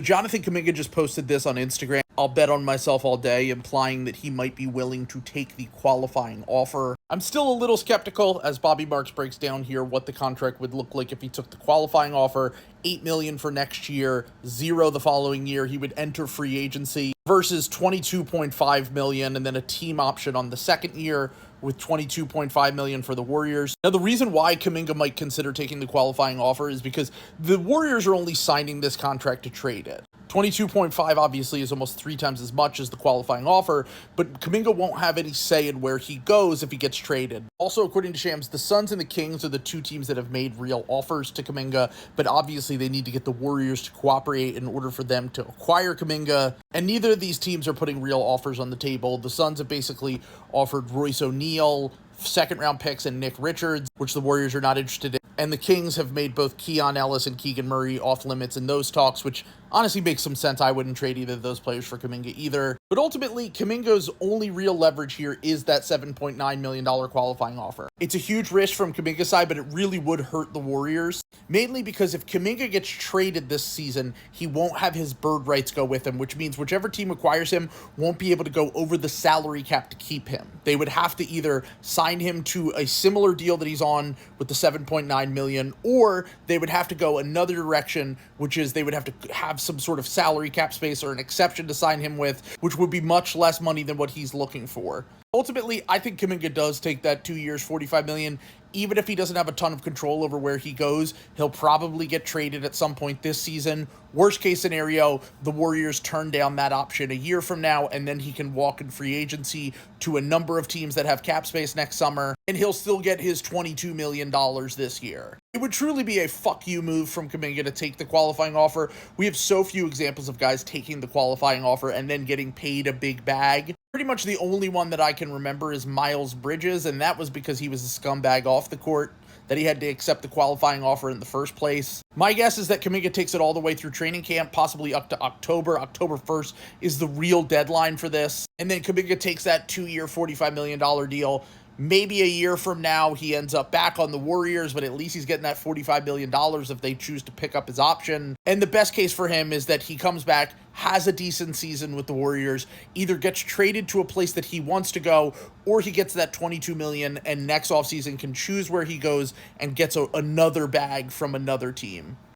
Jonathan Kuminga just posted this on Instagram. I'll bet on myself all day, implying that he might be willing to take the qualifying offer. I'm still a little skeptical, as Bobby Marks breaks down here, what the contract would look like if he took the qualifying offer. $8 million for next year, $0 the following year. He would enter free agency versus $22.5 million and then a team option on the second year with $22.5 million for the Warriors. Now, the reason why Kuminga might consider taking the qualifying offer is because the Warriors are only signing this contract to trade it. 22.5 obviously is almost 3 times as much as the qualifying offer, but Kuminga won't have any say in where he goes if he gets traded. Also, according to Shams, the Suns and the Kings are the 2 teams that have made real offers to Kuminga, but obviously they need to get the Warriors to cooperate in order for them to acquire Kuminga, and neither of these teams are putting real offers on the table. The Suns have basically offered Royce O'Neal, second-round picks, and Nick Richards, which the Warriors are not interested in. And the Kings have made both Keon Ellis and Keegan Murray off limits in those talks, which honestly makes some sense. I wouldn't trade either of those players for Kuminga either. But ultimately, Kuminga's only real leverage here is that $7.9 million qualifying offer. It's a huge risk from Kuminga's side, but it really would hurt the Warriors. Mainly because if Kuminga gets traded this season, he won't have his bird rights go with him, which means whichever team acquires him won't be able to go over the salary cap to keep him. They would have to either sign him to a similar deal that he's on with the $7.9 million, or they would have to go another direction, which is they would have to have some sort of salary cap space or an exception to sign him with, which would be much less money than what he's looking for. Ultimately, I think Kuminga does take that 2 years, $45 million. Even if he doesn't have a ton of control over where he goes, he'll probably get traded at some point this season. Worst case scenario, the Warriors turn down that option a year from now, and then he can walk in free agency to a number of teams that have cap space next summer, and he'll still get his $22 million this year. It would truly be a fuck you move from Kuminga to take the qualifying offer. We have so few examples of guys taking the qualifying offer and then getting paid a big bag. Pretty much the only one that I can remember is Miles Bridges, and that was because he was a scumbag off the court, that he had to accept the qualifying offer in the first place. My guess is that Kuminga takes it all the way through training camp, possibly up to October. October 1st is the real deadline for this. And then Kuminga takes that 2-year, $45 million deal. Maybe a year from now, he ends up back on the Warriors, but at least he's getting that $45 million if they choose to pick up his option. And the best case for him is that he comes back, has a decent season with the Warriors, either gets traded to a place that he wants to go, or he gets that $22 million and next offseason can choose where he goes and gets another bag from another team.